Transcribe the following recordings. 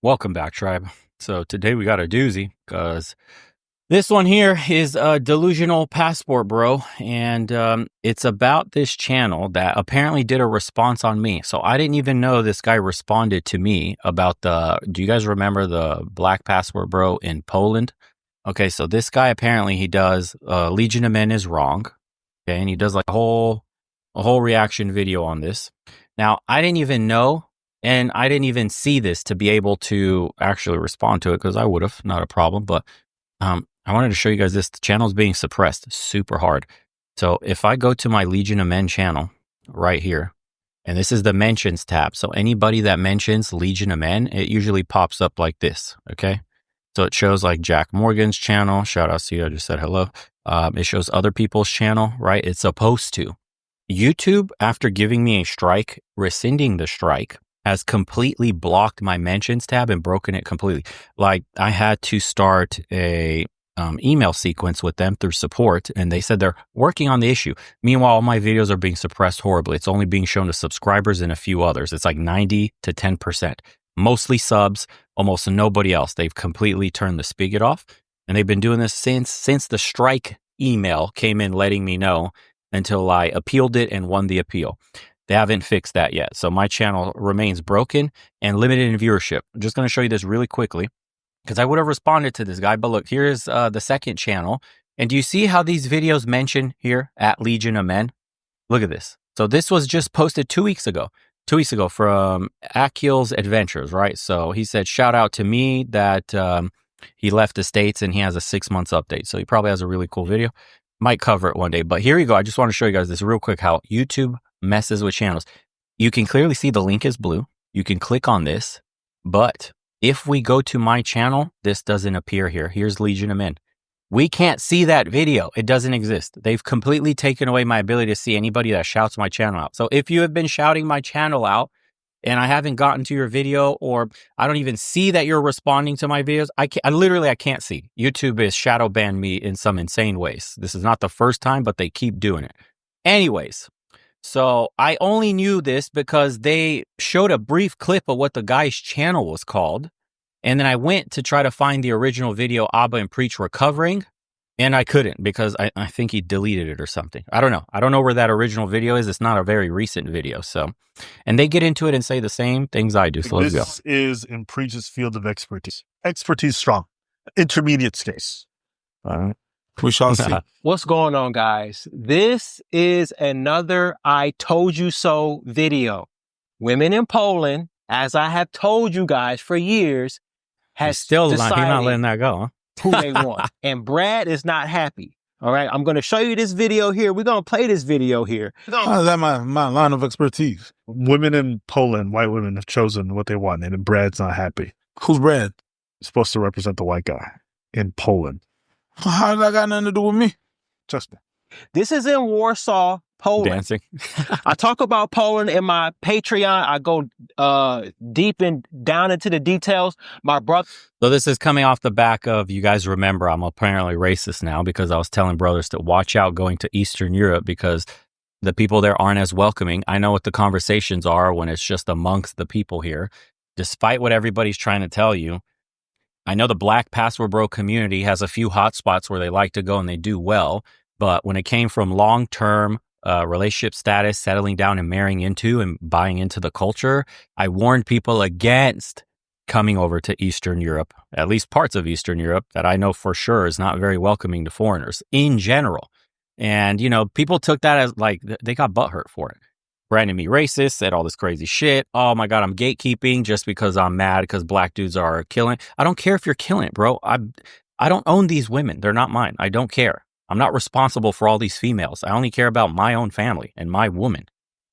Welcome back, tribe. So today we got a doozy because this one here is a delusional passport, bro. And it's about this channel that apparently did a response on me. So I didn't even know this guy responded to me about do you guys remember the black passport, bro, in Poland? Okay, so this guy apparently he does Legion of Men is wrong. Okay, and he does like a whole reaction video on this. Now, I didn't even know. And I didn't even see this to be able to actually respond to it because I would have, not a problem. But I wanted to show you guys this. The channel is being suppressed super hard. So if I go to my Legion of Men channel right here, and this is the mentions tab. So anybody that mentions Legion of Men, it usually pops up like this. Okay. So it shows like Jack Morgan's channel. Shout out to you. I just said hello. It shows other people's channel, right? It's supposed to. YouTube, after giving me a strike, rescinding the strike, has completely blocked my mentions tab and broken it completely. Like I had to start a email sequence with them through support, and they said they're working on the issue. Meanwhile, all my videos are being suppressed horribly. It's only being shown to subscribers and a few others. It's like 90 to 10%. Mostly subs, almost nobody else. They've completely turned the spigot off, and they've been doing this since the strike email came in letting me know until I appealed it and won the appeal. They haven't fixed that yet. So my channel remains broken and limited in viewership. I'm just going to show you this really quickly because I would have responded to this guy. But look, here's the second channel. And do you see how these videos mention here at Legion of Men? Look at this. So this was just posted 2 weeks ago. 2 weeks ago from Akil's Adventures, right? So he said, shout out to me that he left the States and he has a 6 months update. So he probably has a really cool video. Might cover it one day. But here you go. I just want to show you guys this real quick, how YouTube messes with channels. You can clearly see the link is blue. You can click on this, but if we go to my channel, this doesn't appear here. Here's Legion of Men. We can't see that video. It doesn't exist. They've completely taken away my ability to see anybody that shouts my channel out. So if you have been shouting my channel out and I haven't gotten to your video, or I don't even see that you're responding to my videos, I can't see. YouTube is shadow banned me in some insane ways. This is not the first time, but they keep doing it. Anyways, so I only knew this because they showed a brief clip of what the guy's channel was called. And then I went to try to find the original video, Abba and Preach Recovering, and I couldn't because I think he deleted it or something. I don't know. I don't know where that original video is. It's not a very recent video. So, and they get into it and say the same things I do. So let's go. This is in Preach's field of expertise. Expertise strong. Intermediate space. All right. We shall see. What's going on, guys? This is another I told you so video. Women in Poland, as I have told you guys for years, has still decided he's not letting that go, huh? Who they want. And Brad is not happy. All right. I'm going to show you this video here. We're going to play this video here. How is that my line of expertise? Women in Poland, white women, have chosen what they want, and Brad's not happy. Who's Brad? He's supposed to represent the white guy in Poland. How does that got nothing to do with me? Trust me. This is in Warsaw, Poland. Dancing. I talk about Poland in my Patreon. I go deep and down into the details. My brother. So this is coming off the back of, you guys remember, I'm apparently racist now because I was telling brothers to watch out going to Eastern Europe because the people there aren't as welcoming. I know what the conversations are when it's just amongst the people here. Despite what everybody's trying to tell you, I know the Black Password Bro community has a few hot spots where they like to go and they do well. But when it came from long-term relationship status, settling down and marrying into and buying into the culture, I warned people against coming over to Eastern Europe, at least parts of Eastern Europe that I know for sure is not very welcoming to foreigners in general. And, you know, people took that as like, they got butthurt for it. Branded me racist, said all this crazy shit. Oh my God, I'm gatekeeping just because I'm mad because black dudes are killing. I don't care if you're killing it, bro. I don't own these women. They're not mine. I don't care. I'm not responsible for all these females. I only care about my own family and my woman.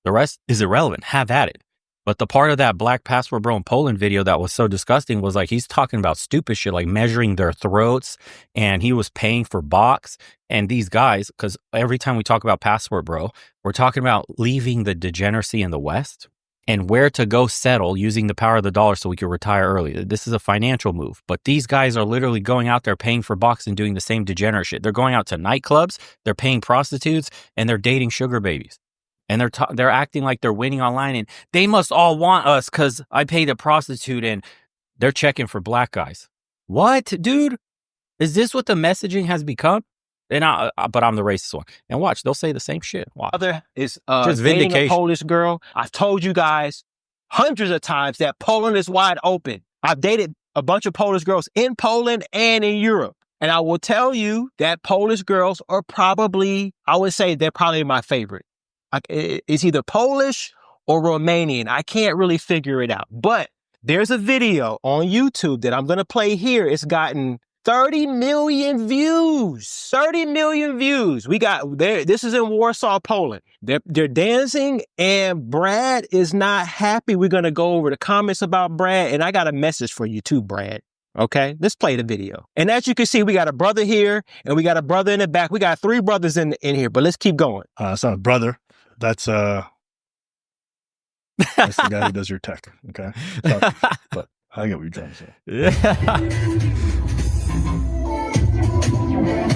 The rest is irrelevant. Have at it. But the part of that Black Password Bro in Poland video that was so disgusting was like, he's talking about stupid shit, like measuring their throats, and he was paying for box. And these guys, because every time we talk about Password Bro, we're talking about leaving the degeneracy in the West and where to go settle using the power of the dollar so we could retire early. This is a financial move. But these guys are literally going out there paying for box and doing the same degenerate shit. They're going out to nightclubs, they're paying prostitutes, and they're dating sugar babies. And they're acting like they're winning online, and they must all want us because I paid a prostitute and They're checking for black guys. What, dude? Is this what the messaging has become? And but I'm the racist one. And watch, they'll say the same shit. Watch. Other is Just dating a vindication. Polish girl. I've told you guys hundreds of times that Poland is wide open. I've dated a bunch of Polish girls in Poland and in Europe. And I will tell you that Polish girls are probably, I would say they're probably my favorite. It's either Polish or Romanian. I can't really figure it out. But there's a video on YouTube that I'm going to play here. It's gotten 30 million views. 30 million views. We got there. This is in Warsaw, Poland. They're dancing, and Brad is not happy. We're going to go over the comments about Brad, and I got a message for you too, Brad. Okay, let's play the video. And as you can see, we got a brother here, and we got a brother in the back. We got 3 brothers in here, but let's keep going. It's not a brother. That's the guy who does your tech. Okay, but I get what you're trying to say. Yeah.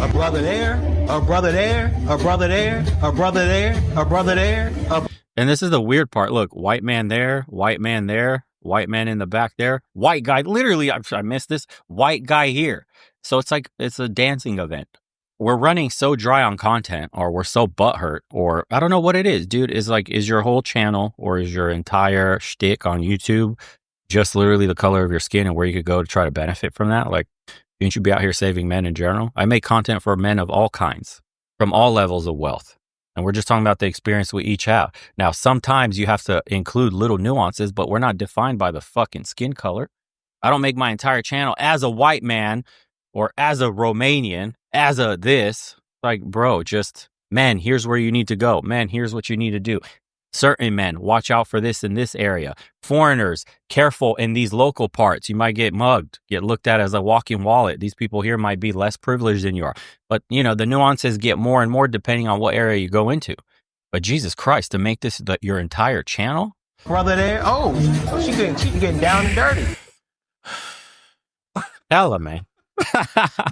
A brother there, a brother there, a brother there, a brother there, a brother there. And this is the weird part. Look, white man there, white man there, white man in the back there, white guy. Literally, I missed this. White guy here. So it's like it's a dancing event. We're running so dry on content, or we're so butthurt, or I don't know what it is, dude. Is your whole channel or is your entire shtick on YouTube just literally the color of your skin and where you could go to try to benefit from that? Like, shouldn't you be out here saving men in general? I make content for men of all kinds, from all levels of wealth. And we're just talking about the experience we each have. Now, sometimes you have to include little nuances, but we're not defined by the fucking skin color. I don't make my entire channel as a white man or as a Romanian, as a this. Like, bro, just, man, here's where you need to go. Man, here's what you need to do. Certain men, watch out for this in this area. Foreigners, careful in these local parts. You might get mugged, get looked at as a walking wallet. These people here might be less privileged than you are. But, the nuances get more and more depending on what area you go into. But Jesus Christ, to make this your entire channel? Brother there. Oh, she getting down and dirty. Hella, man.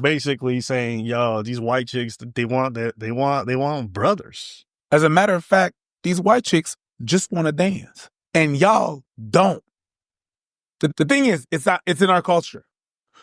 Basically saying, yo, these white chicks, they want brothers. As a matter of fact, these white chicks just want to dance, and y'all don't. The thing is, it's in our culture.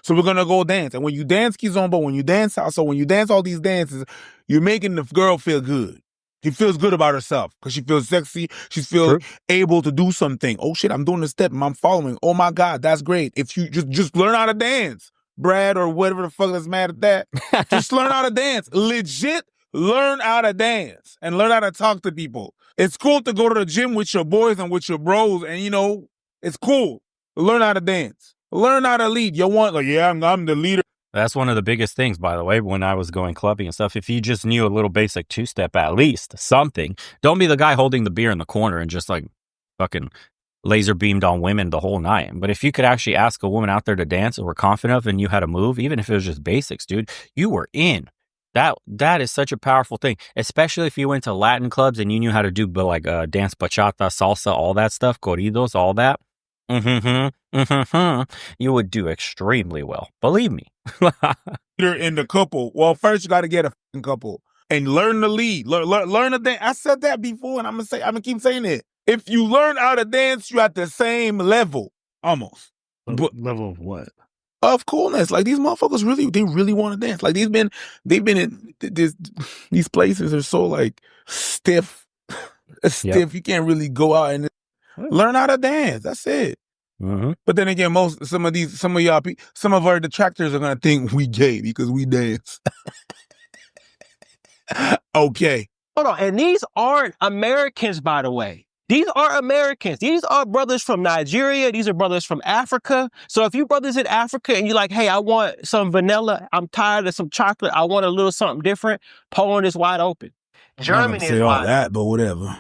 So we're gonna go dance, and when you dance kizomba, when you dance salsa, when you dance all these dances, you're making the girl feel good. She feels good about herself because she feels sexy. She feels able to do something. Oh shit, I'm doing the step and I'm following. Oh my God, that's great. If you just learn how to dance, Brad or whatever the fuck that's mad at that, just learn how to dance. Legit, learn how to dance and learn how to talk to people. It's cool to go to the gym with your boys and with your bros, and it's cool. Learn how to dance. Learn how to lead. I'm the leader. That's one of the biggest things, by the way, when I was going clubbing and stuff. If you just knew a little basic 2-step, at least something, don't be the guy holding the beer in the corner and just like fucking laser beamed on women the whole night. But if you could actually ask a woman out there to dance and were confident enough and you had to move, even if it was just basics, dude, you were in. That is such a powerful thing, especially if you went to Latin clubs and you knew how to do dance bachata, salsa, all that stuff, corridos, all that. You would do extremely well. Believe me. In the couple. Well, first you got to get a fucking couple and learn to lead. Learn to dance. I said that before, and I'm gonna keep saying it. If you learn how to dance, you're at the same level, almost. Level of what? Of coolness. Like, these motherfuckers really want to dance. Like, they've been in these places are so like stiff. Stiff. Yep. You can't really go out and learn how to dance. That's it. Mm-hmm. But then again, some of our detractors are gonna think we gay because we dance. Okay. Hold on. And these aren't Americans, by the way. These are Americans. These are brothers from Nigeria. These are brothers from Africa. So if you brothers in Africa and you're like, hey, I want some vanilla. I'm tired of some chocolate. I want a little something different. Poland is wide open. Germany is all wide that, open. But whatever.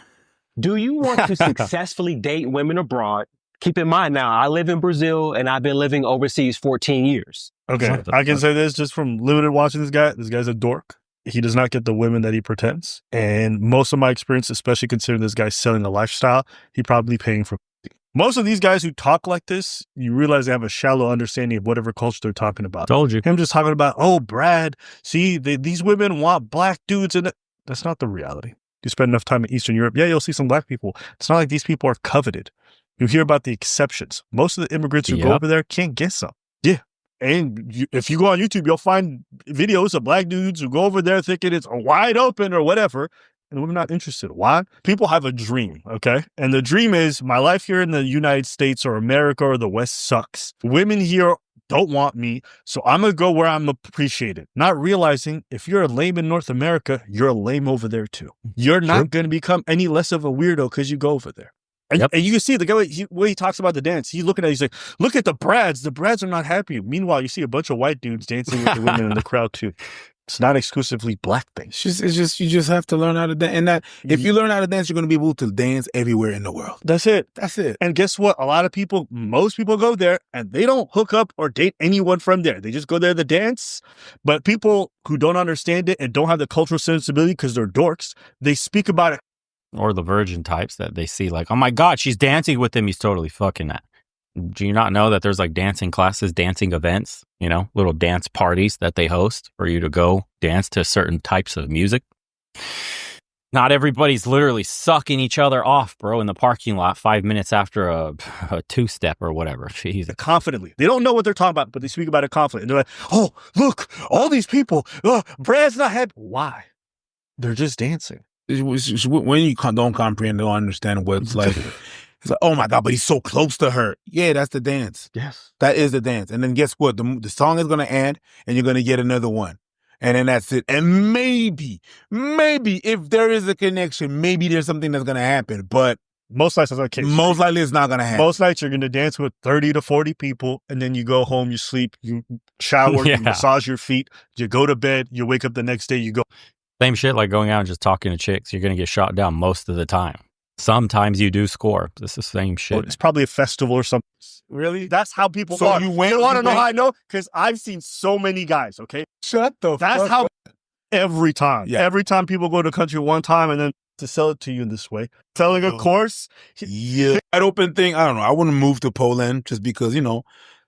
Do you want to successfully date women abroad? Keep in mind now, I live in Brazil and I've been living overseas 14 years. Okay, I can say this just from limited watching this guy. This guy's a dork. He does not get the women that he pretends. And most of my experience, especially considering this guy's selling a lifestyle, he probably paying for. Most of these guys who talk like this, you realize they have a shallow understanding of whatever culture they're talking about. Told you. Him just talking about, oh, Brad, see, these women want black dudes. And that's not the reality. You spend enough time in Eastern Europe, yeah, you'll see some black people. It's not like these people are coveted. You hear about the exceptions. Most of the immigrants who go over there can't get some. Yeah. And if you go on YouTube, you'll find videos of black dudes who go over there thinking it's wide open or whatever. And we're not interested. Why? People have a dream, okay? And the dream is my life here in the United States or America or the West sucks. Women here don't want me, so I'm going to go where I'm appreciated. Not realizing if you're a lame in North America, you're a lame over there too. You're not going to become any less of a weirdo because you go over there. And, and you can see the guy, when he talks about the dance, he's looking at it, he's like, look at the Brads. The Brads are not happy. Meanwhile, you see a bunch of white dudes dancing with the women in the crowd too. It's not exclusively black things. It's just you just have to learn how to dance. And that if you learn how to dance, you're going to be able to dance everywhere in the world. That's it. That's it. And guess what? A lot of people, most people go there and they don't hook up or date anyone from there. They just go there to dance. But people who don't understand it and don't have the cultural sensibility because they're dorks, they speak about it. Or the virgin types that they see like, oh my God, she's dancing with him. He's totally fucking that. Do you not know that there's like dancing classes, dancing events, you know, little dance parties that they host for you to go dance to certain types of music? Not everybody's literally sucking each other off, bro, in the parking lot 5 minutes after a two-step or whatever. Jesus. Confidently. They don't know what they're talking about, but they speak about it confidently. They're like, oh, look, all these people, Brad's not happy. Why? They're just dancing. It's when you don't comprehend, don't understand what it's like. It's like, oh my God, but he's so close to her. Yeah, that's the dance. Yes. That is the dance. And then guess what? The song is going to end and you're going to get another one. And then that's it. And maybe if there is a connection, maybe there's something that's going to happen. But most nights, that's not the case. Most likely it's not going to happen. Most nights you're going to dance with 30 to 40 people and then you go home, you sleep, you shower, you massage your feet, you go to bed, you wake up the next day, you go. Same shit like going out and just talking to chicks. You're going to get shot down most of the time. Sometimes you do score. It's the same shit. It's probably a festival or something. Really? That's how people so are. You went, you want to know how I know? Because I've seen so many guys, okay? Shut the That's fuck how up. Every time. Yeah. Every time people go to a country one time and then to sell it to you in this way. Selling a course. Yeah. That open thing, I don't know. I wouldn't move to Poland just because, you know,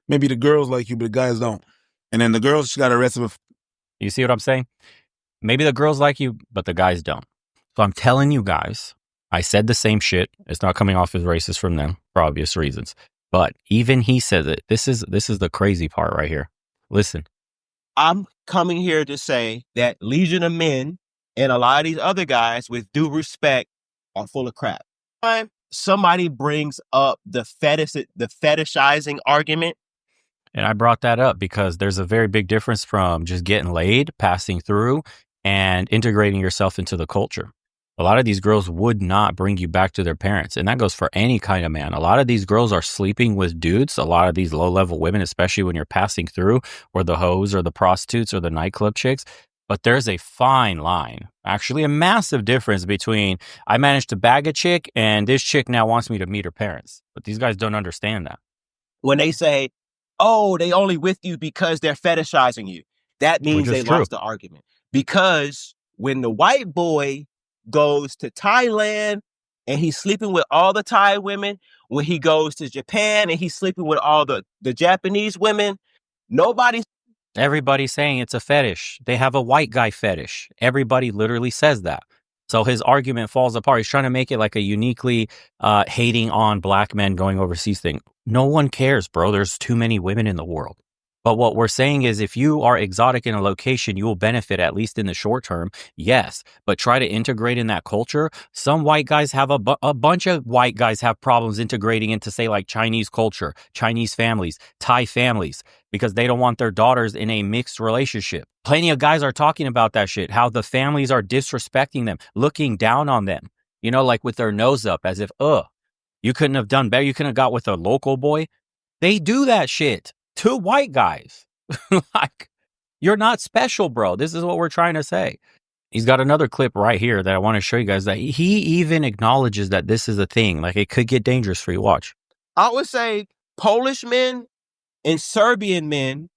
maybe the girls like you, but the guys don't. And then the girls just got arrested with. You see what I'm saying? Maybe the girls like you, but the guys don't. So I'm telling you guys, I said the same shit. It's not coming off as racist from them for obvious reasons. But even he says it. This is the crazy part right here. Listen. I'm coming here to say that Legion of Men and a lot of these other guys, with due respect, are full of crap. Somebody brings up the fetishizing argument. And I brought that up because there's a very big difference from just getting laid, passing through, and integrating yourself into the culture. A lot of these girls would not bring you back to their parents. And that goes for any kind of man. A lot of these girls are sleeping with dudes. A lot of these low-level women, especially when you're passing through, or the hoes or the prostitutes or the nightclub chicks. But there's a fine line, actually a massive difference between I managed to bag a chick and this chick now wants me to meet her parents. But these guys don't understand that. When they say, oh, they only with you because they're fetishizing you, that means they lost the argument. Because when the white boy goes to Thailand and he's sleeping with all the Thai women, when he goes to Japan and he's sleeping with all the Japanese women, everybody's saying it's a fetish. They have a white guy fetish. Everybody literally says that. So his argument falls apart. He's trying to make it like a uniquely hating on black men going overseas thing. No one cares, bro. There's too many women in the world. But what we're saying is if you are exotic in a location, you will benefit, at least in the short term. Yes, but try to integrate in that culture. Some white guys have a bunch of white guys have problems integrating into, say, like Chinese culture, Chinese families, Thai families, because they don't want their daughters in a mixed relationship. Plenty of guys are talking about that shit, how the families are disrespecting them, looking down on them, you know, like with their nose up as if, you couldn't have done better. You couldn't have got with a local boy. They do that shit to white guys. Like, you're not special, bro. This is what we're trying to say. He's got another clip right here that I want to show you guys that he even acknowledges that this is a thing. Like, it could get dangerous for you. Watch. I would say Polish men and Serbian men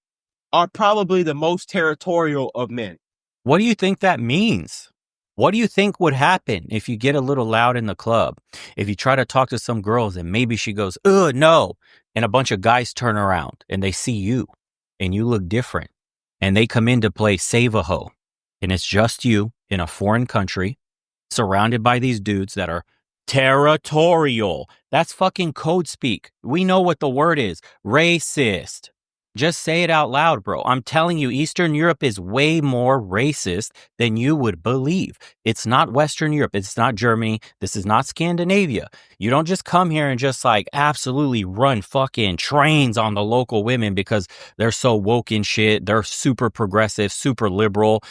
are probably the most territorial of men. What do you think that means? What do you think would happen if you get a little loud in the club? If you try to talk to some girls and maybe she goes, no. And a bunch of guys turn around and they see you and you look different. And they come in to play Save a Hoe. And it's just you in a foreign country surrounded by these dudes that are Territorial. That's fucking code speak. We know what the word is. Racist. Just say it out loud, bro. I'm telling you, Eastern Europe is way more racist than you would believe. It's not Western Europe. It's not Germany. This is not Scandinavia. You don't just come here and just like absolutely run fucking trains on the local women because they're so woke and shit. They're super progressive, super liberal.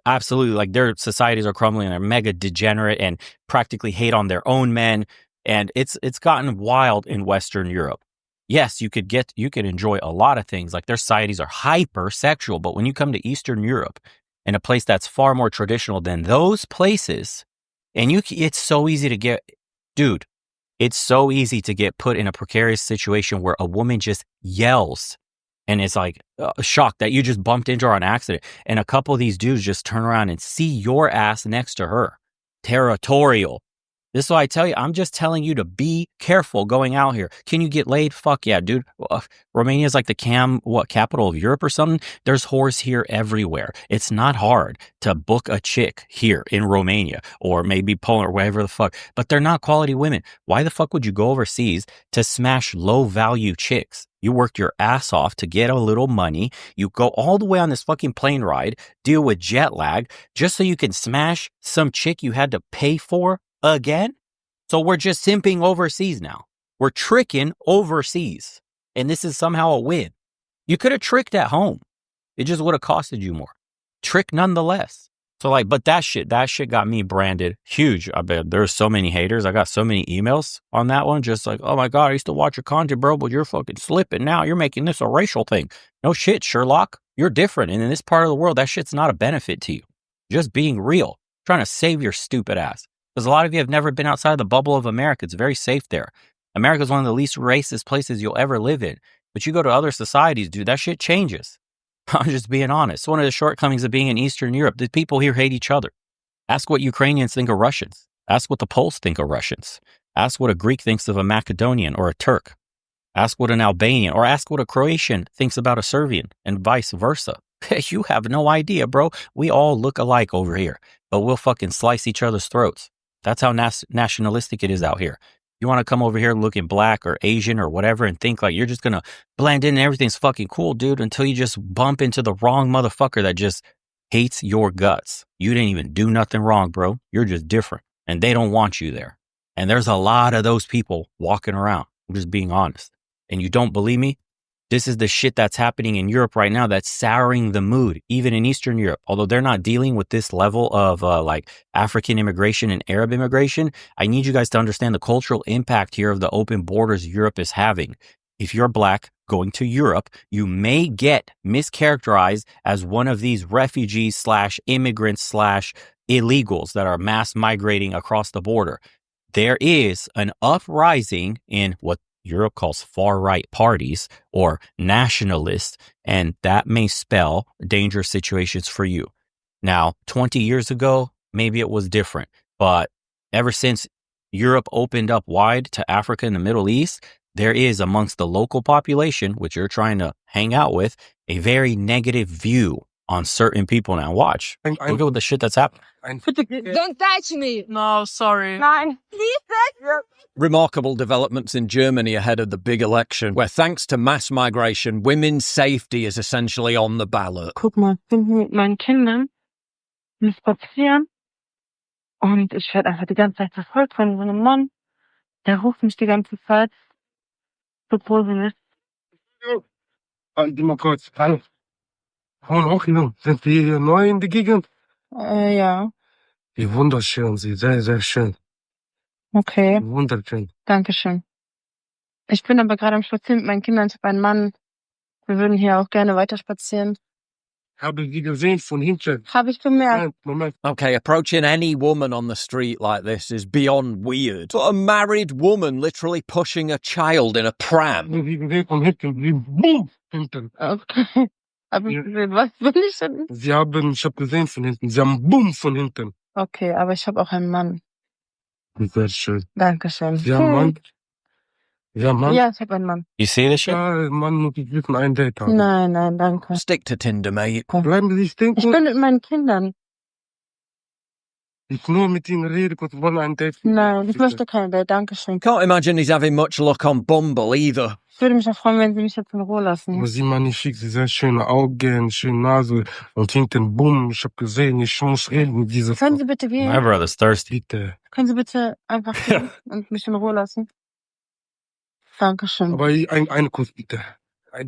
Absolutely. Like their societies are crumbling. They're mega degenerate and practically hate on their own men. And it's gotten wild in Western Europe. Yes, you could enjoy a lot of things. Like their societies are hypersexual, but when you come to Eastern Europe and a place that's far more traditional than those places, and it's so easy to get, dude, it's so easy to get put in a precarious situation where a woman just yells and is like shocked that you just bumped into her on accident. And a couple of these dudes just turn around and see your ass next to her. Territorial. This is why I tell you, I'm just telling you to be careful going out here. Can you get laid? Fuck yeah, dude. Romania is like the capital of Europe or something? There's whores here everywhere. It's not hard to book a chick here in Romania or maybe Poland or wherever the fuck, but they're not quality women. Why the fuck would you go overseas to smash low value chicks? You worked your ass off to get a little money. You go all the way on this fucking plane ride, deal with jet lag, just so you can smash some chick you had to pay for again. So we're just simping overseas now. We're tricking overseas. And this is somehow a win. You could have tricked at home. It just would have costed you more. Trick nonetheless. So like, but that shit got me branded huge. I bet there's so many haters. I got so many emails on that one. Just like, oh my God, I used to watch your content, bro, but you're fucking slipping now. You're making this a racial thing. No shit, Sherlock. You're different. And in this part of the world, that shit's not a benefit to you. Just being real. Trying to save your stupid ass. Because a lot of you have never been outside the bubble of America. It's very safe there. America is one of the least racist places you'll ever live in. But you go to other societies, dude, that shit changes. I'm just being honest. One of the shortcomings of being in Eastern Europe, the people here hate each other. Ask what Ukrainians think of Russians. Ask what the Poles think of Russians. Ask what a Greek thinks of a Macedonian or a Turk. Ask what an Albanian or ask what a Croatian thinks about a Serbian and vice versa. You have no idea, bro. We all look alike over here, but we'll fucking slice each other's throats. That's how nationalistic it is out here. You want to come over here looking black or Asian or whatever and think like you're just going to blend in and everything's fucking cool, dude, until you just bump into the wrong motherfucker that just hates your guts. You didn't even do nothing wrong, bro. You're just different and they don't want you there. And there's a lot of those people walking around. I'm just being honest. And you don't believe me? This is the shit that's happening in Europe right now that's souring the mood, even in Eastern Europe. Although they're not dealing with this level of like African immigration and Arab immigration, I need you guys to understand the cultural impact here of the open borders Europe is having. If you're black going to Europe, you may get mischaracterized as one of these refugees / immigrants / illegals that are mass migrating across the border. There is an uprising in what Europe calls far-right parties or nationalists, and that may spell dangerous situations for you. Now, 20 years ago, maybe it was different, but ever since Europe opened up wide to Africa and the Middle East, there is amongst the local population, which you're trying to hang out with, a very negative view on certain people. Now watch. Look at the shit that's happening. Don't touch me. No, sorry. Nein. Please touch. Remarkable developments in Germany ahead of the big election, where thanks to mass migration, women's safety is essentially on the ballot. Guck mal, ich bin hier mit meinen Kindern spazieren und ich werde einfach die ganze Zeit verfolgt von so einem Mann. Der ruft mich die ganze Zeit. Bevor sie nicht. Halt mal kurz. Hallo. Auch hin. Sind Sie hier neu in der Gegend? Ja. Wie wunderschön Sie, sehr, sehr schön. Okay. Wunderschön. Dankeschön. Ich bin aber gerade am Spazieren mit meinen Kindern. Ich habe einen Mann. Wir würden hier auch gerne weiter spazieren. Habe ich Sie gesehen von hinten? Habe ich gemerkt. Moment. Okay, approaching any woman on the street like this is beyond weird. But a married woman literally pushing a child in a pram. Sie gesehen von hinten. Wie boom. Hinten. Okay. Aber Ja. was will ich denn? Ich habe gesehen von hinten. Sie haben boom von hinten. Okay, aber ich habe auch einen Mann. Sehr schön. Dankeschön. Sie haben Mann? Ja, Mann? Ja, ich habe einen Mann. You see this shit? Ja, Mann, muss ich wissen, ein Date haben. Nein, danke. Stick to Tinder, mate. Bleiben Sie Ich stinken. bin mit meinen Kindern. Ich nur mit ihm rede, kurz wollen ein Date. Nein, ich möchte kein Date, danke schön. Can't imagine he's having much luck on Bumble either. Ich würde mich auch freuen, wenn Sie mich jetzt in Ruhe lassen. Aber sieh mal nicht schick, sie sehr schöne Augen, schöne Nase und hinten bumm, ich hab gesehen, ich muss reden mit dieser Können Frau. Sie bitte My gehen? brother's thirsty. Bitte. Können Sie bitte einfach gehen und mich in Ruhe lassen? Dankeschön. Aber eine Kuss bitte.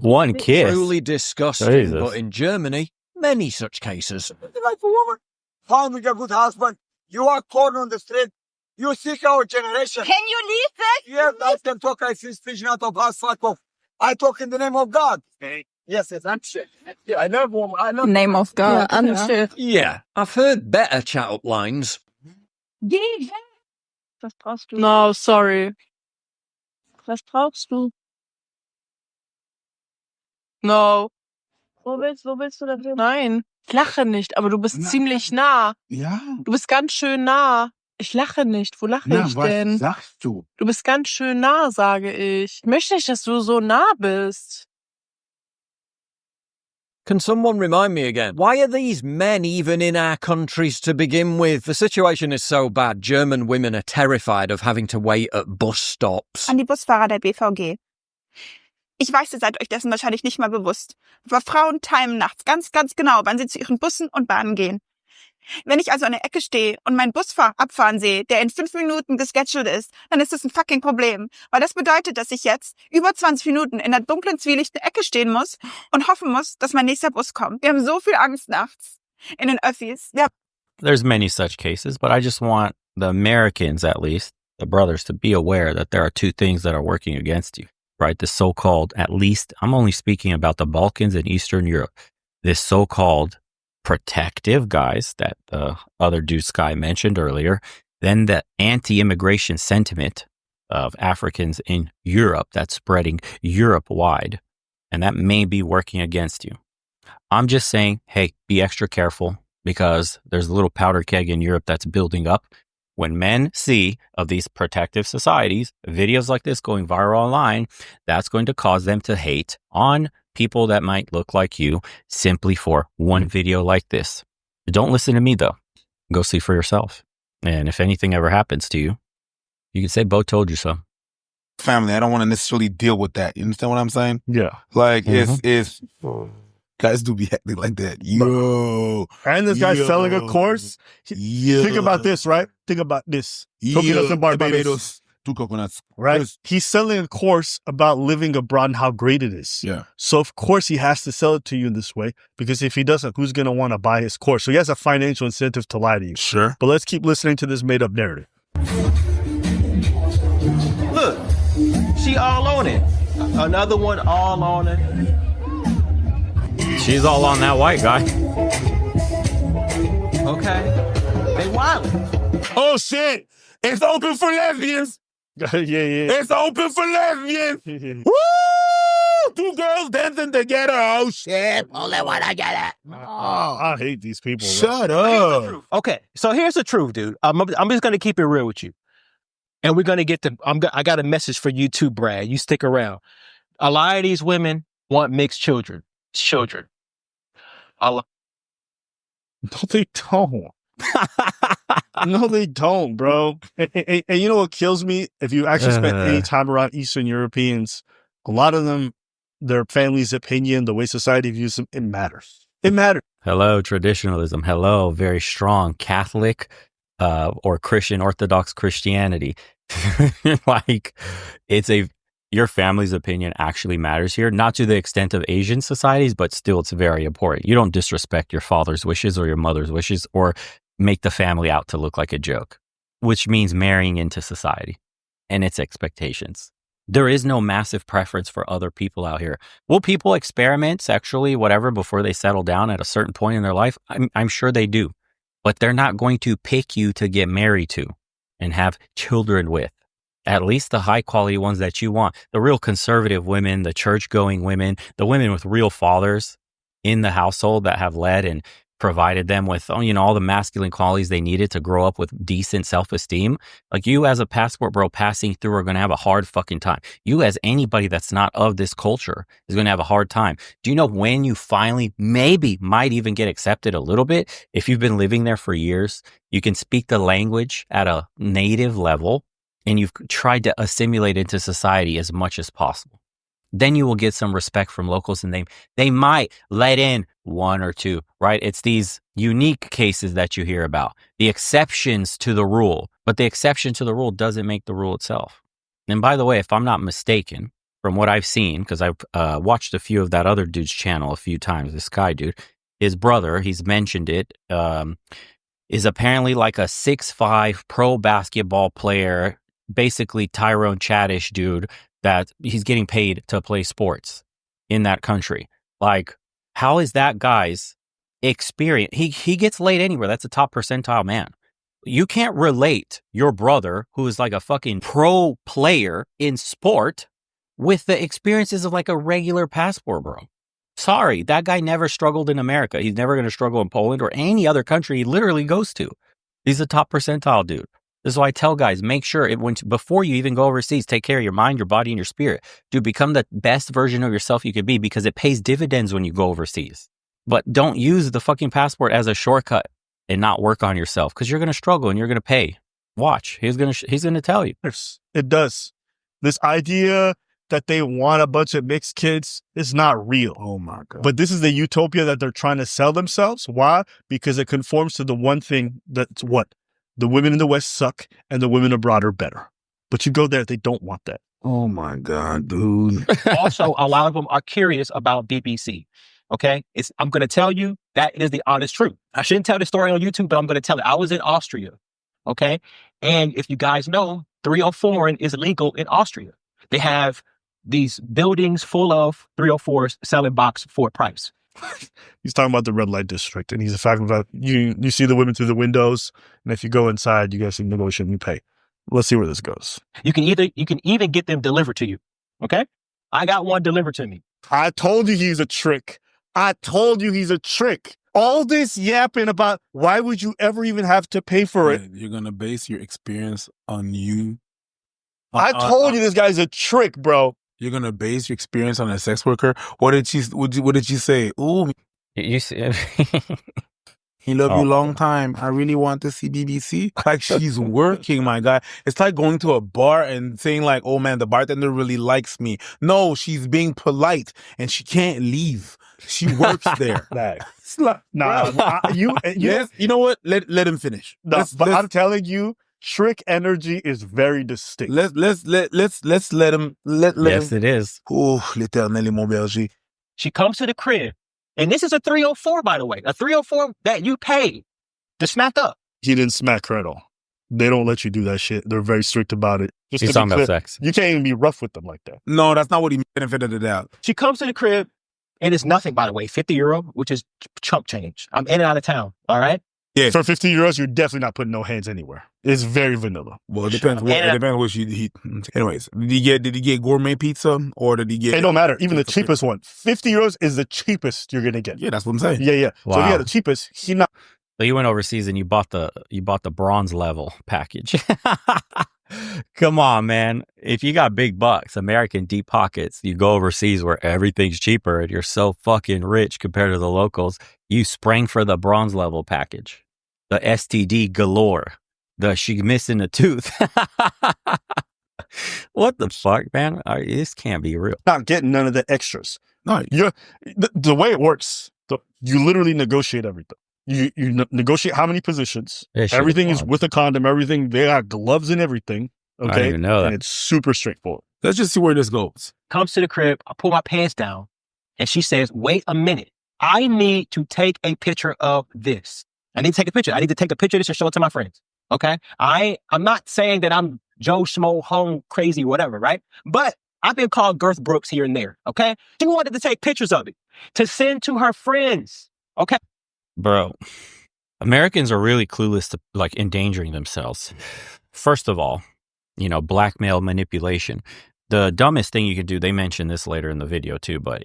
One kiss. Truly disgusting, Jesus. but in Germany, many such cases. Like a woman, found with a good husband. You are corn on the street. You seek our generation. Can you leave that? Yeah, I can talk. I see speech out of us. Fuck off. I talk in the name of God. Yes, I'm shit. Yeah, I love woman. I love. Name of God. Ja, understood. Yeah, I've heard better chat-up lines. Geh weg. Was brauchst du? No, sorry. Was brauchst du? No. Wo willst du da drüben? Nein. Ich lache nicht, aber du bist ziemlich nah. Ja. Du bist ganz schön nah. Ich lache nicht. Wo lache ich denn? sagst du? Du bist ganz schön nah, sage ich. Ich möchte nicht, dass du so nah bist. Can someone remind me again? Why are these men even in our countries to begin with? The situation is so bad. German women are terrified of having to wait at bus stops. An die Busfahrer der BVG. Ich weiß, ihr seid euch dessen wahrscheinlich nicht mal bewusst. Aber Frauen timen nachts ganz, ganz genau, wann sie zu ihren Bussen und Bahnen gehen. Wenn ich also an der Ecke stehe und meinen Bus abfahren sehe, der in 5 Minuten gescheduled ist, dann ist das ein fucking Problem. Weil das bedeutet, dass ich jetzt über 20 Minuten in der dunklen, zwielichten Ecke stehen muss und hoffen muss, dass mein nächster Bus kommt. Wir haben so viel Angst nachts in den Öffis. Ja. There's many such cases, but I just want the Americans, at least, the brothers, to be aware that there are two things that are working against you, right? The so-called, at least, I'm only speaking about the Balkans and Eastern Europe, this so-called protective guys that the other dude Sky mentioned earlier, then the anti-immigration sentiment of Africans in Europe that's spreading Europe-wide, and that may be working against you. I'm just saying, hey, be extra careful because there's a little powder keg in Europe that's building up. When men see of these protective societies, videos like this going viral online, that's going to cause them to hate on people that might look like you simply for one video like this. Don't listen to me though. Go see for yourself. And if anything ever happens to you, you can say, Bo told you so. Family, I don't want to necessarily deal with that. You understand what I'm saying? Yeah. Like, it's guys do be acting like that. Yo. And this guy's Yo. selling a course. Yo. Think about this, right? Think about this. Coconuts in Barbados. 2 coconuts. Right? He's selling a course about living abroad and how great it is. Yeah. So, of course, he has to sell it to you in this way because if he doesn't, who's going to want to buy his course? So he has a financial incentive to lie to you. Sure. But let's keep listening to this made-up narrative. Look, she all on it. Another one all on it. She's all on that white guy. Okay. They wildin'. Oh, shit. It's open for lesbians. yeah. It's open for lesbians. Woo! 2 girls dancing together. Oh, shit. Only one I get it. I hate these people. Shut up. Okay, so here's the truth, dude. I'm just gonna keep it real with you, and we're gonna get to. I got a message for you too, Brad. You stick around. A lot of these women want mixed children. No, they don't. No, they don't, bro. And you know what kills me? If you actually spend any time around Eastern Europeans, a lot of them, their family's opinion, the way society views them, it matters. It matters. Hello, traditionalism. Hello, very strong Catholic or Christian, Orthodox Christianity. Like, your family's opinion actually matters here, not to the extent of Asian societies, but still it's very important. You don't disrespect your father's wishes or your mother's wishes or make the family out to look like a joke, which means marrying into society and its expectations. There is no massive preference for other people out here. Will people experiment sexually, whatever, before they settle down at a certain point in their life? I'm sure they do, but they're not going to pick you to get married to and have children with. At least the high quality ones that you want, the real conservative women, the church going women, the women with real fathers in the household that have led and provided them with, all the masculine qualities they needed to grow up with decent self-esteem. Like, you as a passport bro passing through are going to have a hard fucking time. You as anybody that's not of this culture is going to have a hard time. Do you know when you finally might even get accepted a little bit? If you've been living there for years, you can speak the language at a native level and you've tried to assimilate into society as much as possible. Then you will get some respect from locals, and they might let in one or two, right? It's these unique cases that you hear about, the exceptions to the rule, but the exception to the rule doesn't make the rule itself. And by the way, if I'm not mistaken, from what I've seen, because I've watched a few of that other dude's channel a few times, this guy dude, his brother, he's mentioned it, is apparently like a 6'5" pro basketball player, basically Tyrone Chaddish dude, that he's getting paid to play sports in that country. Like, how is that guy's experience? He gets laid anywhere. That's a top percentile man. You can't relate your brother, who is like a fucking pro player in sport, with the experiences of like a regular passport bro. Sorry, that guy never struggled in America. He's never going to struggle in Poland or any other country he literally goes to. He's a top percentile dude. This is why I tell guys, make sure before you even go overseas, take care of your mind, your body, and your spirit. Dude, become the best version of yourself you could be, because it pays dividends when you go overseas. But don't use the fucking passport as a shortcut and not work on yourself, because you're going to struggle and you're going to pay. Watch. He's going to tell you. It does. This idea that they want a bunch of mixed kids is not real. Oh my God. But this is the utopia that they're trying to sell themselves. Why? Because it conforms to the one thing that's what? The women in the West suck and the women abroad are better. But you go there, they don't want that. Oh my God, dude. Also, a lot of them are curious about BBC. Okay? I'm going to tell you that is the honest truth. I shouldn't tell the story on YouTube, but I'm going to tell it. I was in Austria. Okay? And if you guys know, 304 is legal in Austria. They have these buildings full of 304s selling box for a price. He's talking about the red light district, and he's talking about you see the women through the windows, and if you go inside, you guys can negotiate and you pay. Let's see where this goes. You can even get them delivered to you. Okay? I got one delivered to me. I told you he's a trick. All this yapping about why would you ever even have to pay for it? You're gonna base your experience on you. I told you this guy's a trick, bro. You're gonna base your experience on a sex worker. What did she say? Ooh, You see, he loved you a long time. I really want to see BBC. Like, she's working, my guy. It's like going to a bar and saying like, oh man, the bartender really likes me. No, she's being polite and she can't leave. She works there. Yes, you know what? Let him finish. I'm telling you, trick energy is very distinct. Let's let him. yes, it is. Oh, l'éternel est mon berger. She comes to the crib, and this is a 304, by the way, a 304 that you paid to smack up. He didn't smack her at all. They don't let you do that shit. They're very strict about it. Just He's to be talking about clear, sex. you can't even be rough with them like that. No, that's not what he benefited it out. She comes to the crib, and it's nothing, by the way, 50 euro, which is chump change. I'm in and out of town, all right? Yeah. For 50 euros, you're definitely not putting no hands anywhere. It's very vanilla. Well, it depends. It depends what he. Anyways, did he get gourmet pizza or did he get? It don't matter. Even the cheapest one, 50 euros is the cheapest you're gonna get. Yeah, that's what I'm saying. Yeah. Wow. So if you got the cheapest, he not. So you went overseas and you bought the bronze level package. Come on, man. If you got big bucks, American deep pockets, you go overseas where everything's cheaper and you're so fucking rich compared to the locals, you sprang for the bronze level package. The STD galore. She missing a tooth. What the fuck, man? This can't be real. Not getting none of the extras. No, the way it works, you literally negotiate everything. You negotiate how many positions. Everything is with a condom. Everything, they got gloves and everything. Okay, I didn't even know that. And it's super straightforward. Let's just see where this goes. Comes to the crib, I pull my pants down, and she says, wait a minute. I need to take a picture of this. I need to take a picture. I need to take a picture of this and show it to my friends. Okay? I'm not saying that I'm Joe Schmo, home, crazy, whatever, right? But I've been called Girth Brooks here and there. Okay? She wanted to take pictures of it to send to her friends. Okay? Bro, Americans are really clueless to like endangering themselves. First of all, blackmail, manipulation. The dumbest thing you could do, they mentioned this later in the video too, but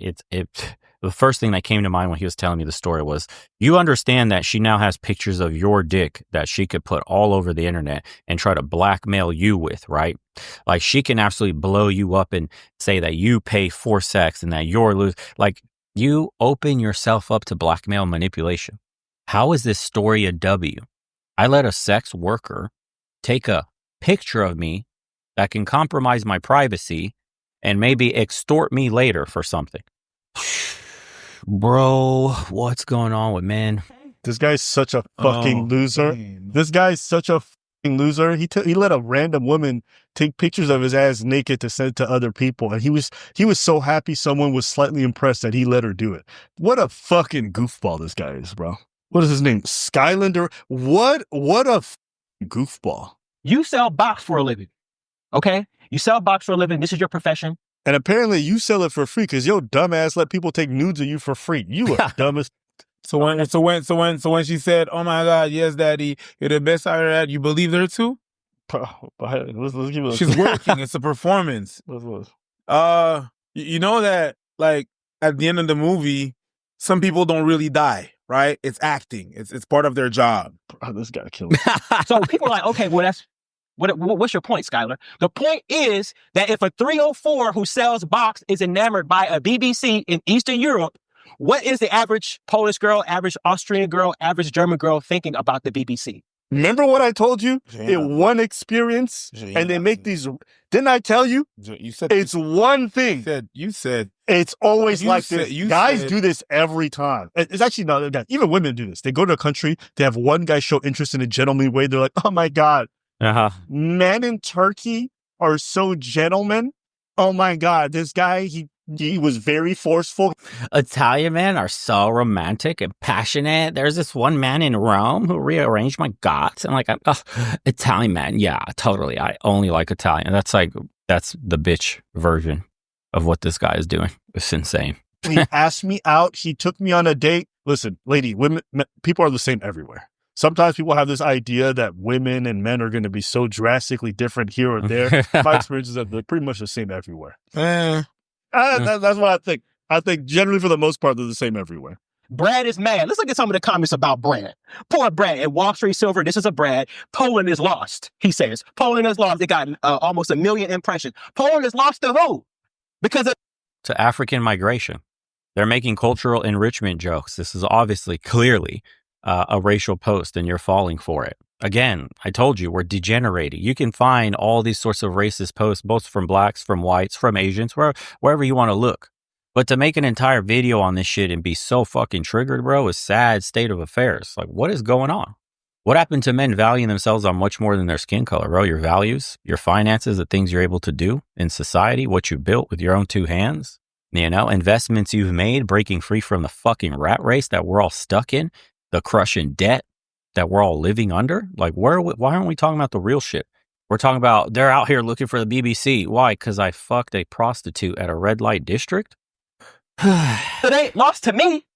the first thing that came to mind when he was telling me the story was, you understand that she now has pictures of your dick that she could put all over the internet and try to blackmail you with, right? Like, she can absolutely blow you up and say that you pay for sex and that you're like, you open yourself up to blackmail manipulation. How is this story a W? I let a sex worker take a picture of me that can compromise my privacy and maybe extort me later for something. Bro, what's going on with men? This guy's such a fucking loser. Man. This guy's such a fucking loser. He let a random woman take pictures of his ass naked to send to other people, and he was so happy someone was slightly impressed that he let her do it. What a fucking goofball this guy is, bro. What is his name? Skylander? What a goofball. You sell box for a living, okay? You sell box for a living. This is your profession. And apparently you sell it for free because your dumbass let people take nudes of you for free. You are dumbest. So when she said, "Oh my God, yes, Daddy, you're the best I ever had," you believed her too? Let's give it. She's working. It's a performance. You know that, like, at the end of the movie, some people don't really die, right? It's acting. It's part of their job. This guy killed me. So people are like, okay, well, what's your point, Skylar? The point is that if a 304 who sells box is enamored by a BBC in Eastern Europe, what is the average Polish girl, average Austrian girl, average German girl thinking about the BBC? Remember what I told you? In one experience, and they make these. Didn't I tell you? You said it's one thing. You said it's always like this. Guys do this every time. It's actually not guys. Even women do this. They go to a country. They have one guy show interest in a gentlemanly way. They're like, "Oh my God, men in Turkey are so gentlemen. Oh my God, this guy he was very forceful. Italian men are so romantic and passionate. There's this one man in Rome who rearranged my guts. I'm like, Italian man. Yeah, totally. I only like Italian. That's the bitch version of what this guy is doing. It's insane. He asked me out. He took me on a date. Listen, lady, women, people are the same everywhere. Sometimes people have this idea that women and men are going to be so drastically different here or there. My experience is that they're pretty much the same everywhere. That's what I think. I think generally, for the most part, they're the same everywhere. Brad is mad. Let's look at some of the comments about Brad. Poor Brad at Wall Street Silver. This is a Brad. Poland is lost, he says. Poland is lost. They got almost 1 million impressions. Poland is lost to who? Because to African migration. They're making cultural enrichment jokes. This is obviously, clearly a racial post, and you're falling for it. Again, I told you, we're degenerating. You can find all these sorts of racist posts, both from blacks, from whites, from Asians, wherever you want to look. But to make an entire video on this shit and be so fucking triggered, bro, is sad state of affairs. Like, what is going on? What happened to men valuing themselves on much more than their skin color, bro? Your values, your finances, the things you're able to do in society, what you built with your own 2 hands, you know, investments you've made, breaking free from the fucking rat race that we're all stuck in, the crushing debt that we're all living under. Like, why aren't we talking about the real shit? We're talking about they're out here looking for the BBC. Why? Because I fucked a prostitute at a red light district? It ain't lost to me.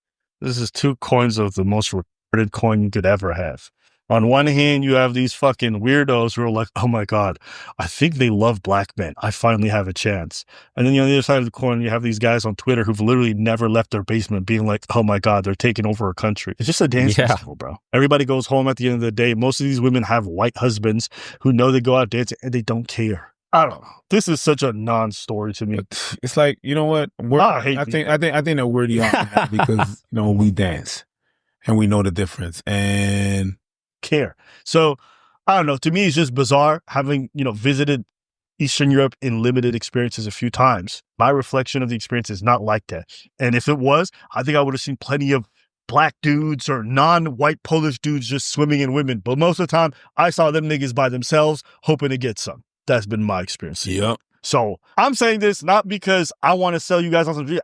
This is 2 coins of the most retarded coin you could ever have. On one hand, you have these fucking weirdos who are like, oh my God, I think they love black men. I finally have a chance. And then on the other side of the coin, you have these guys on Twitter who've literally never left their basement being like, oh my God, they're taking over a country. It's just a dance festival, bro. Everybody goes home at the end of the day. Most of these women have white husbands who know they go out dancing and they don't care. I don't know. This is such a non-story to me. It's like, you know what? I think that we're the opposite because, you know, we dance and we know the difference and care. So I don't know. To me, it's just bizarre having, you know, visited Eastern Europe in limited experiences a few times. My reflection of the experience is not like that. And if it was, I think I would have seen plenty of black dudes or non-white Polish dudes just swimming in women. But most of the time, I saw them niggas by themselves hoping to get some. That's been my experience. Yep. So I'm saying this not because I want to sell you guys on some video.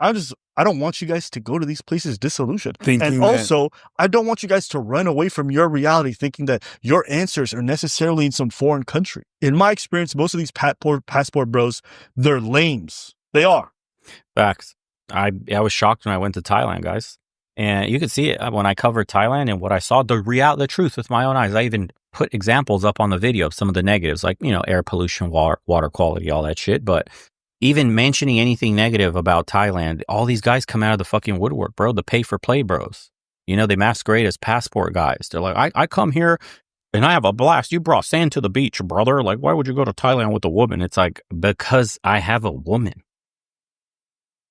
I don't want you guys to go to these places disillusioned. And also, I don't want you guys to run away from your reality thinking that your answers are necessarily in some foreign country. In my experience, most of these passport bros, they're lames. They are. Facts. I was shocked when I went to Thailand, guys. And you could see it when I covered Thailand and what I saw, the truth with my own eyes. I even put examples up on the video of some of the negatives, like, you know, air pollution, water quality, all that shit. But even mentioning anything negative about Thailand, all these guys come out of the fucking woodwork, bro. The pay for play bros. You know, they masquerade as passport guys. They're like, I come here and I have a blast. You brought sand to the beach, brother. Like, why would you go to Thailand with a woman? It's like, because I have a woman.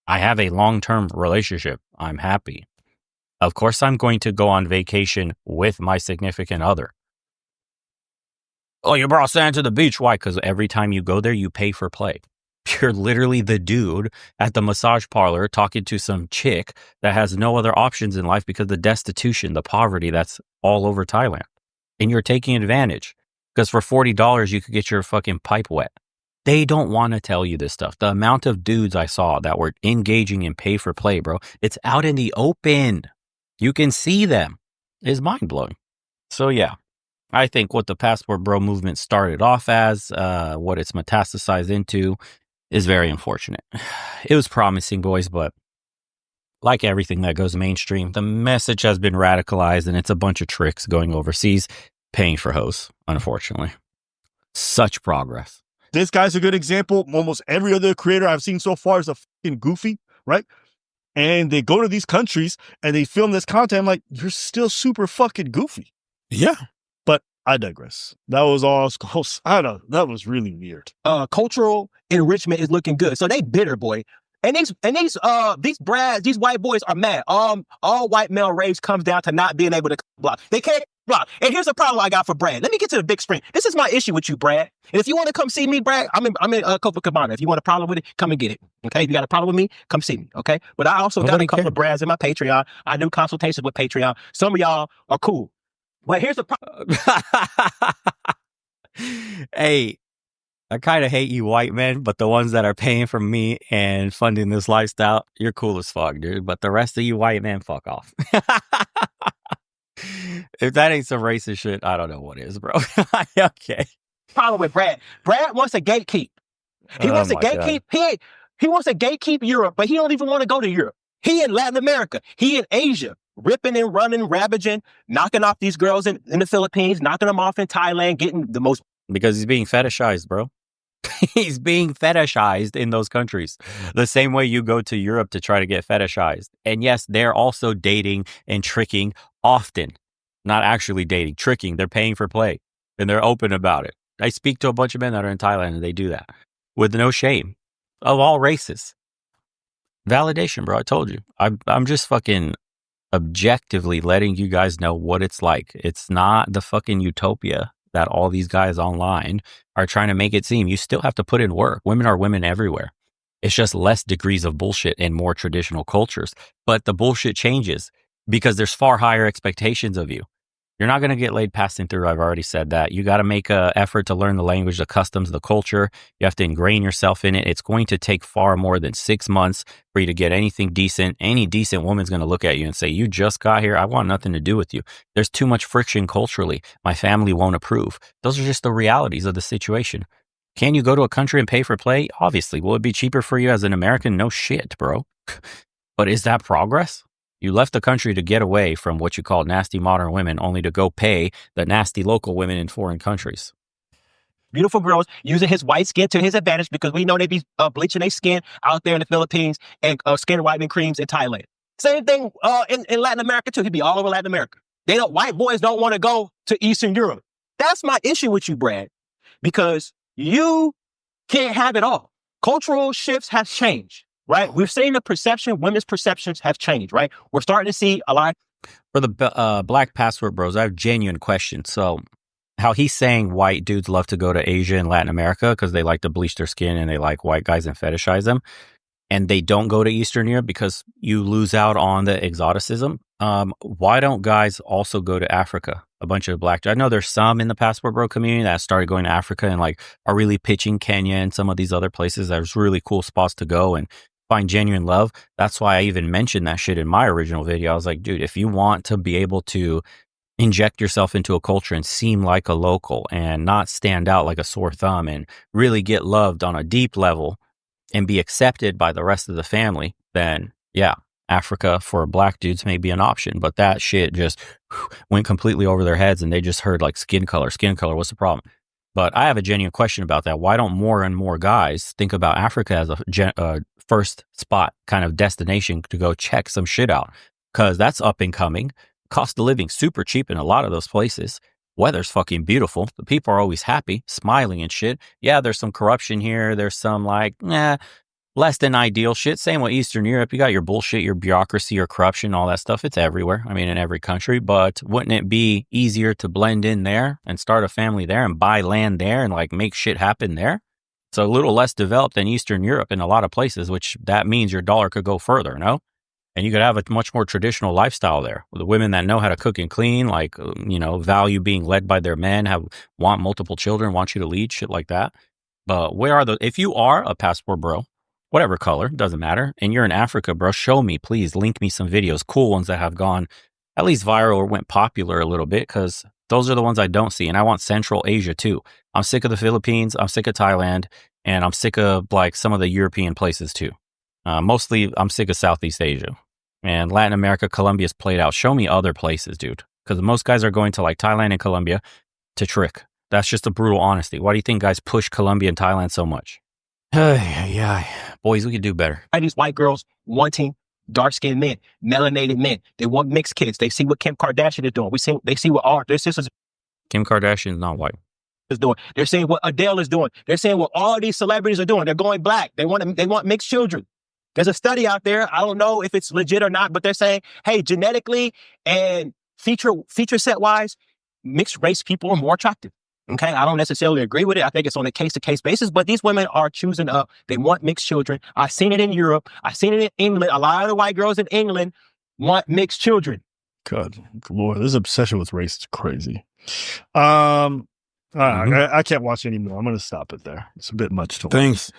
I have a long-term relationship. I'm happy. Of course, I'm going to go on vacation with my significant other. Oh, you brought sand to the beach. Why? Because every time you go there, you pay for play. You're literally the dude at the massage parlor talking to some chick that has no other options in life because of the destitution, the poverty that's all over Thailand. And you're taking advantage because for $40, you could get your fucking pipe wet. They don't want to tell you this stuff. The amount of dudes I saw that were engaging in pay for play, bro, it's out in the open. You can see them. It's mind blowing. So yeah, I think what the passport bro movement started off as, what it's metastasized into, is very unfortunate. It was promising, boys, but like everything that goes mainstream, the message has been radicalized and it's a bunch of tricks going overseas, paying for hoes, unfortunately. Such progress. This guy's a good example. Almost every other creator I've seen so far is a fucking goofy, right? And they go to these countries and they film this content. I'm like, you're still super fucking goofy. Yeah. But I digress. That was all. I don't know. That was really weird. Cultural enrichment is looking good. So they bitter, boy. And these white boys are mad. All white male rage comes down to not being able to block. They can't block. And here's the problem I got for Brad. Let me get to the big screen. This is my issue with you, Brad. And if you want to come see me, Brad, I'm in Copacabana. If you want a problem with it, come and get it. Okay? If you got a problem with me, come see me. Okay? But I also got a couple of Brads in my Patreon. I do consultations with Patreon. Some of y'all are cool. But here's the problem. Hey, I kind of hate you white men, but the ones that are paying for me and funding this lifestyle, you're cool as fuck, dude. But the rest of you white men, fuck off. If that ain't some racist shit, I don't know what is, bro. Okay. Problem with Brad. Brad wants to gatekeep. He wants to gatekeep. He wants to gatekeep Europe, but he don't even want to go to Europe. He in Latin America. He in Asia. Ripping and running, ravaging, knocking off these girls in the Philippines, knocking them off in Thailand, getting the most. Because he's being fetishized, bro. He's being fetishized in those countries. The same way you go to Europe to try to get fetishized. And yes, they're also dating and tricking often. Not actually dating, tricking. They're paying for play. And they're open about it. I speak to a bunch of men that are in Thailand and they do that. With no shame. Of all races. Validation, bro. I told you. I'm just fucking objectively letting you guys know what it's like. It's not the fucking utopia that all these guys online are trying to make it seem. You still have to put in work. Women are women everywhere. It's just less degrees of bullshit in more traditional cultures. But the bullshit changes because there's far higher expectations of you. You're not going to get laid passing through. I've already said that. You got to make an effort to learn the language, the customs, the culture. You have to ingrain yourself in it. It's going to take far more than 6 months for you to get anything decent. Any decent woman's going to look at you and say, you just got here. I want nothing to do with you. There's too much friction culturally. My family won't approve. Those are just the realities of the situation. Can you go to a country and pay for play? Obviously. Will it be cheaper for you as an American? No shit, bro. But is that progress? You left the country to get away from what you call nasty modern women, only to go pay the nasty local women in foreign countries. Beautiful girls using his white skin to his advantage because we know they be bleaching their skin out there in the Philippines and skin whitening creams in Thailand. Same thing in Latin America too. He'd be all over Latin America. White boys don't want to go to Eastern Europe. That's my issue with you, Brad, because you can't have it all. Cultural shifts have changed. Right? We've seen the perception, women's perceptions have changed, right? We're starting to see a lot. For the black passport bros, I have genuine questions. So how he's saying white dudes love to go to Asia and Latin America because they like to bleach their skin and they like white guys and fetishize them. And they don't go to Eastern Europe because you lose out on the exoticism. Why don't guys also go to Africa? A bunch of black. I know there's some in the passport bro community that started going to Africa and like are really pitching Kenya and some of these other places. There's really cool spots to go and find genuine love. That's why I even mentioned that shit in my original video. I was like, dude, if you want to be able to inject yourself into a culture and seem like a local and not stand out like a sore thumb and really get loved on a deep level and be accepted by the rest of the family, then yeah, Africa for black dudes may be an option. But that shit just went completely over their heads and they just heard like skin color. What's the problem? But I have a genuine question about that. Why don't more and more guys think about Africa as a first spot kind of destination to go check some shit out? Because that's up and coming. Cost of living super cheap in a lot of those places. Weather's fucking beautiful. The people are always happy, smiling and shit. Yeah, there's some corruption here. There's some like, less than ideal shit. Same with Eastern Europe. You got your bullshit, your bureaucracy, your corruption, all that stuff. It's everywhere. I mean, in every country. But wouldn't it be easier to blend in there and start a family there and buy land there and like make shit happen there? It's a little less developed than Eastern Europe in a lot of places, which that means your dollar could go further, no? And you could have a much more traditional lifestyle there with the women that know how to cook and clean, like, value being led by their men, want multiple children, want you to lead, shit like that. But if you are a passport bro, whatever color, doesn't matter, and you're in Africa, bro, show me, please, link me some videos, cool ones that have gone at least viral or went popular a little bit, because those are the ones I don't see. And I want Central Asia too. I'm sick of the Philippines, I'm sick of Thailand, and I'm sick of like some of the European places too. Mostly, I'm sick of Southeast Asia. And Latin America, Colombia's played out. Show me other places, dude. Because most guys are going to like Thailand and Colombia to trick. That's just a brutal honesty. Why do you think guys push Colombia and Thailand so much? Yeah, boys, we could do better. These white girls wanting dark-skinned men, melanated men. They want mixed kids. They see what Kim Kardashian is doing. They see what their sisters Kim Kardashian is not white. is doing. They're seeing what Adele is doing. They're seeing what all these celebrities are doing. They're going black. They want mixed children. There's a study out there. I don't know if it's legit or not, but they're saying, hey, genetically and feature set wise, mixed race people are more attractive. Okay, I don't necessarily agree with it. I think it's on a case-to-case basis, but these women are choosing up. They want mixed children. I've seen it in Europe. I've seen it in England. A lot of the white girls in England want mixed children. God, Lord, this obsession with race is crazy. I can't watch anymore. I'm going to stop it there. It's a bit much to watch. Thanks.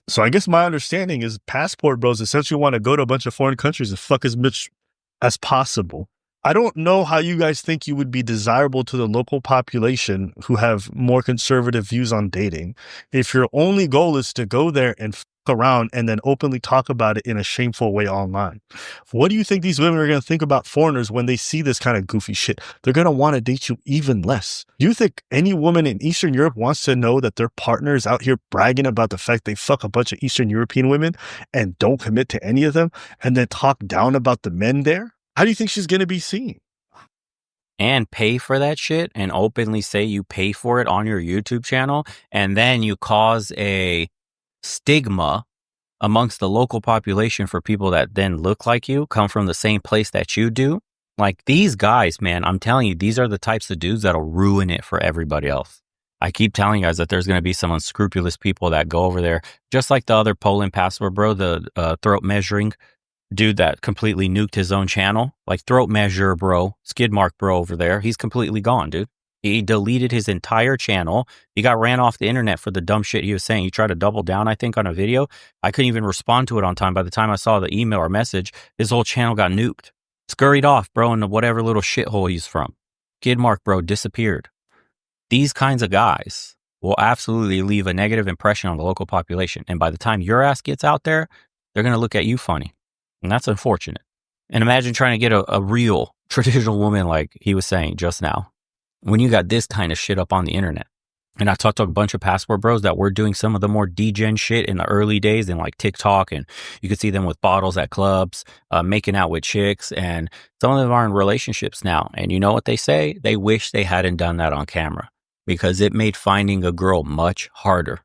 So I guess my understanding is passport bros essentially want to go to a bunch of foreign countries and fuck as much as possible. I don't know how you guys think you would be desirable to the local population who have more conservative views on dating if your only goal is to go there and fuck around and then openly talk about it in a shameful way online. What do you think these women are going to think about foreigners when they see this kind of goofy shit? They're going to want to date you even less. Do you think any woman in Eastern Europe wants to know that their partner is out here bragging about the fact they fuck a bunch of Eastern European women and don't commit to any of them and then talk down about the men there? How do you think she's going to be seen? And pay for that shit and openly say you pay for it on your YouTube channel, and then you cause a stigma amongst the local population for people that then look like you, come from the same place that you do. Like these guys, man, I'm telling you, these are the types of dudes that'll ruin it for everybody else. I keep telling you guys that there's going to be some unscrupulous people that go over there, just like the other Poland passport bro, the throat measuring dude that completely nuked his own channel. Like throat measure bro, skid mark bro over there, he's completely gone, dude. He deleted his entire channel. He got ran off the internet for the dumb shit he was saying. He tried to double down, I think, on a video. I couldn't even respond to it on time. By the time I saw the email or message, his whole channel got nuked. Scurried off, bro, into whatever little shithole he's from. Skid mark bro disappeared. These kinds of guys will absolutely leave a negative impression on the local population. And by the time your ass gets out there, they're going to look at you funny. And that's unfortunate. And imagine trying to get a real traditional woman like he was saying just now, when you got this kind of shit up on the internet. And I talked to a bunch of passport bros that were doing some of the more degen shit in the early days in like TikTok. And you could see them with bottles at clubs, making out with chicks. And some of them are in relationships now. And you know what they say? They wish they hadn't done that on camera because it made finding a girl much harder.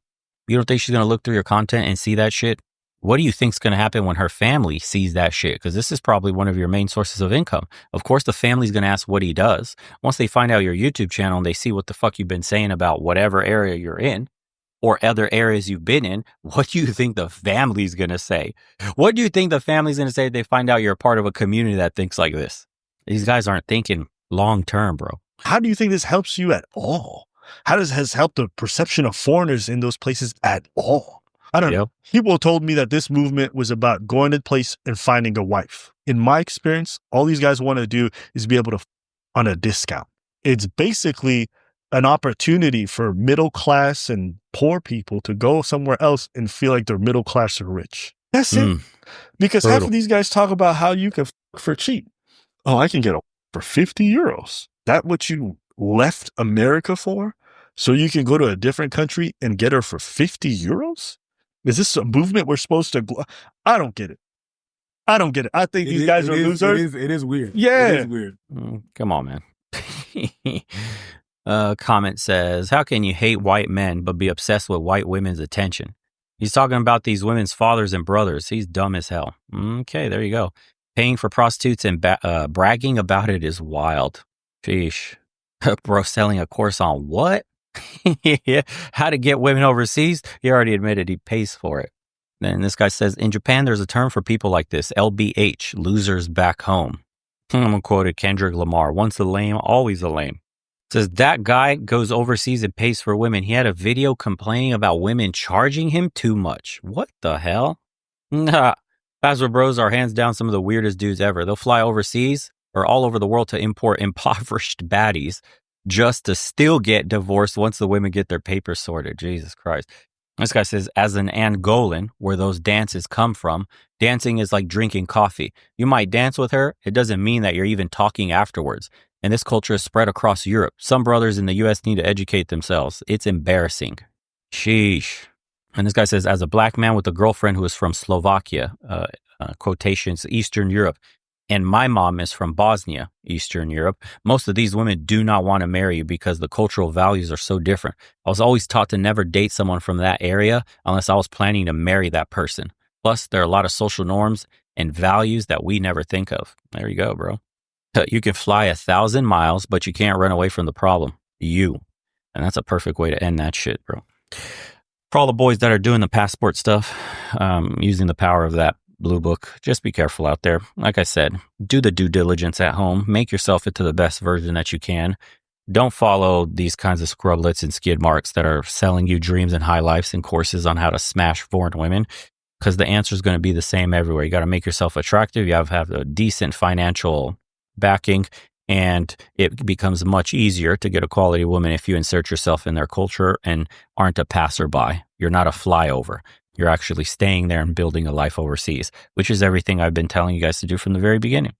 You don't think she's going to look through your content and see that shit? What do you think's going to happen when her family sees that shit? Because this is probably one of your main sources of income. Of course, the family's going to ask what he does. Once they find out your YouTube channel and they see what the fuck you've been saying about whatever area you're in or other areas you've been in, what do you think the family's going to say? What do you think the family's going to say if they find out you're a part of a community that thinks like this? These guys aren't thinking long term, bro. How do you think this helps you at all? How does has helped the perception of foreigners in those places at all? I don't know. People told me that this movement was about going to a place and finding a wife. In my experience, all these guys want to do is be able to on a discount. It's basically an opportunity for middle class and poor people to go somewhere else and feel like they're middle class or rich. That's it. Because half of these guys talk about how you can for cheap. Oh, I can get a for 50 euros. That what you left America for? So you can go to a different country and get her for 50 euros? Is this a movement we're supposed to? I don't get it. I don't get it. I think these guys are losers. It is weird. Yeah. It is weird. Come on, man. Comment says, how can you hate white men but be obsessed with white women's attention? He's talking about these women's fathers and brothers. He's dumb as hell. Okay, there you go. Paying for prostitutes and bragging about it is wild. Sheesh. Bro, selling a course on what? Yeah, how to get women overseas? He already admitted he pays for it. Then this guy says, in Japan, there's a term for people like this, LBH, losers back home. I'm going to quote Kendrick Lamar, once a lame, always a lame. Says that guy goes overseas and pays for women. He had a video complaining about women charging him too much. What the hell? Nah. Pastor Bros are hands down some of the weirdest dudes ever. They'll fly overseas or all over the world to import impoverished baddies just to still get divorced once the women get their papers sorted. Jesus Christ. This guy says, as an Angolan, where those dances come from, dancing is like drinking coffee. You might dance with her. It doesn't mean that you're even talking afterwards. And this culture is spread across Europe. Some brothers in the U.S. need to educate themselves. It's embarrassing. Sheesh. And this guy says, as a black man with a girlfriend who is from Slovakia, quotations, Eastern Europe, and my mom is from Bosnia, Eastern Europe, most of these women do not want to marry you because the cultural values are so different. I was always taught to never date someone from that area unless I was planning to marry that person. Plus, there are a lot of social norms and values that we never think of. There you go, bro. You can fly 1,000 miles, but you can't run away from the problem. You. And that's a perfect way to end that shit, bro. For all the boys that are doing the passport stuff, using the power of that blue book, just be careful out there. Like I said, do the due diligence at home. Make yourself into the best version that you can. Don't follow these kinds of scrublets and skid marks that are selling you dreams and high lifes and courses on how to smash foreign women, because the answer is going to be the same everywhere. You got to make yourself attractive. You have to have a decent financial backing, and it becomes much easier to get a quality woman if you insert yourself in their culture and aren't a passerby. You're not a flyover. You're actually staying there and building a life overseas, which is everything I've been telling you guys to do from the very beginning.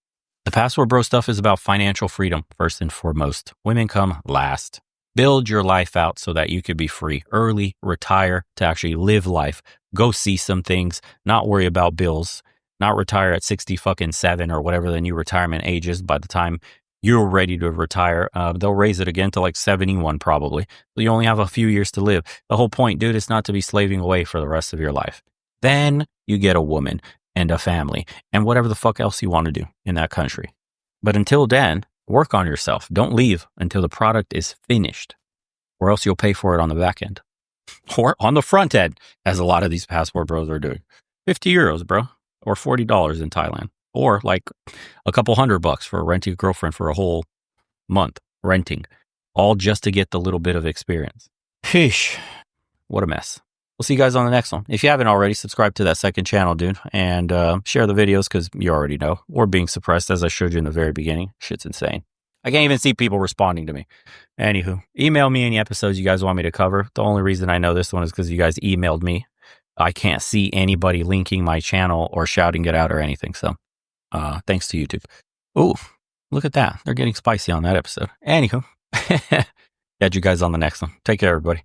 The Passport Bro stuff is about financial freedom, first and foremost. Women come last. Build your life out so that you could be free early, retire to actually live life, go see some things, not worry about bills, not retire at 67 or whatever the new retirement age is by the time you're ready to retire. They'll raise it again to like 71 probably. So you only have a few years to live. The whole point, dude, is not to be slaving away for the rest of your life. Then you get a woman and a family and whatever the fuck else you want to do in that country. But until then, work on yourself. Don't leave until the product is finished, or else you'll pay for it on the back end or on the front end, as a lot of these Passport Bros are doing. 50 euros, bro, or $40 in Thailand. Or like a couple $100 for renting a girlfriend for a whole month, renting, all just to get the little bit of experience. Sheesh, what a mess. We'll see you guys on the next one. If you haven't already, subscribe to that second channel, dude, and share the videos because you already know. We're being suppressed, as I showed you in the very beginning. Shit's insane. I can't even see people responding to me. Anywho, email me any episodes you guys want me to cover. The only reason I know this one is because you guys emailed me. I can't see anybody linking my channel or shouting it out or anything, so thanks to YouTube. Oh, look at that. They're getting spicy on that episode. Anywho, catch you guys on the next one. Take care, everybody.